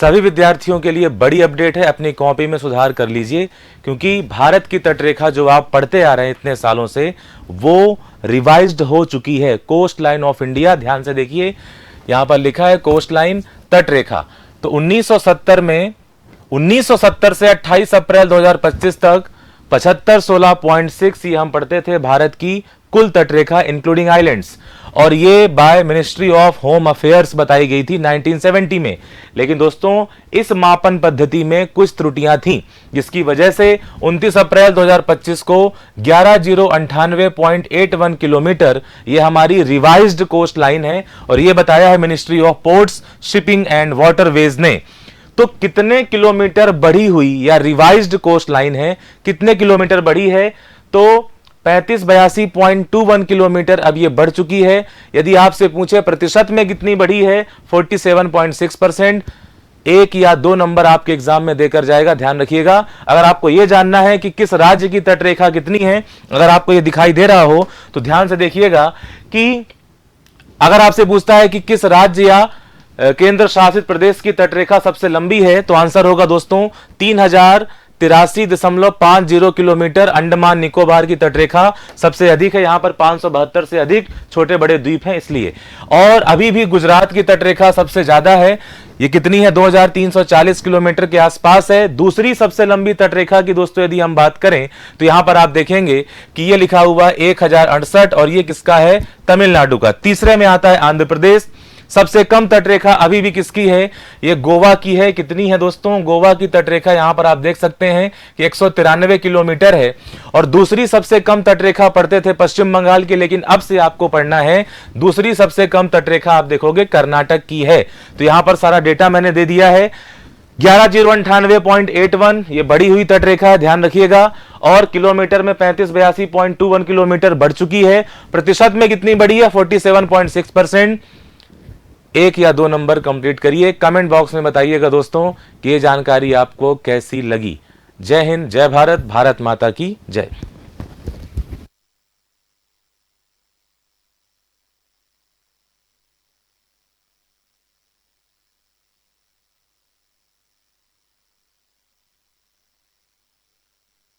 सभी विद्यार्थियों के लिए बड़ी अपडेट है, अपनी कॉपी में सुधार कर लीजिए क्योंकि भारत की तटरेखा जो आप पढ़ते आ रहे हैं इतने सालों से वो रिवाइज्ड हो चुकी है। कोस्ट लाइन ऑफ इंडिया, ध्यान से देखिए यहां पर लिखा है कोस्ट लाइन तटरेखा। तो 1970 से 28 अप्रैल 2025 तक 7516.6 ये हम पढ़ते थे भारत की कुल तटरेखा इंक्लूडिंग आइलैंड्स, और ये by ministry of home affairs बताई गई थी 1970 में। लेकिन दोस्तों इस मापन पद्धति में कुछ त्रुटियां थीं जिसकी वजह से 29 अप्रैल 2025 को 11098.81 किलोमीटर ये हमारी रिवाइज्ड कोस्ट लाइन है, और ये बताया है ministry of ports, shipping and waterways ने। तो कितने किलोमीटर बढ़ी हुई या रिवाइज्ड कोस्ट लाइन है, कितने किलोमीटर बढ़ी है? तो 3582.21 किलोमीटर अब ये बढ़ चुकी है। यदि आपसे पूछे प्रतिशत में कितनी बढ़ी है, 47.6%। एक या दो नंबर आपके एग्जाम में देकर जाएगा, ध्यान रखिएगा। अगर आपको यह जानना है कि किस राज्य की तटरेखा कितनी है, अगर आपको यह दिखाई दे रहा हो तो ध्यान से देखिएगा कि अगर आपसे पूछता है कि किस राज्य या केंद्र शासित प्रदेश की तटरेखा सबसे लंबी है, तो आंसर होगा दोस्तों 3083.50 किलोमीटर। अंडमान निकोबार की तटरेखा सबसे अधिक है, यहां पर 572 से अधिक छोटे बड़े द्वीप हैं इसलिए। और अभी भी गुजरात की तटरेखा सबसे ज्यादा है, ये कितनी है? 2340 किलोमीटर के आसपास है। दूसरी सबसे लंबी तटरेखा की दोस्तों यदि हम बात करें तो यहां पर आप देखेंगे कि ये लिखा हुआ 1068, और ये किसका है? तमिलनाडु का। तीसरे में आता है आंध्र प्रदेश। सबसे कम तटरेखा अभी भी किसकी है? ये गोवा की है। कितनी है दोस्तों? गोवा की तटरेखा यहां पर आप देख सकते हैं कि 193 किलोमीटर है। और दूसरी सबसे कम तटरेखा पढ़ते थे पश्चिम बंगाल की, लेकिन अब से आपको पढ़ना है दूसरी सबसे कम तटरेखा आप देखोगे कर्नाटक की है। तो यहां पर सारा डेटा मैंने दे दिया है। 11098.81 ये बढ़ी हुई तटरेखा है, ध्यान रखिएगा। और किलोमीटर में 3582.21 किलोमीटर बढ़ चुकी है। प्रतिशत में कितनी बढ़ी है? 47.6%। एक या दो नंबर कंप्लीट करिए। कमेंट बॉक्स में बताइएगा दोस्तों कि ये जानकारी आपको कैसी लगी। जय हिंद, जय भारत, भारत माता की जय।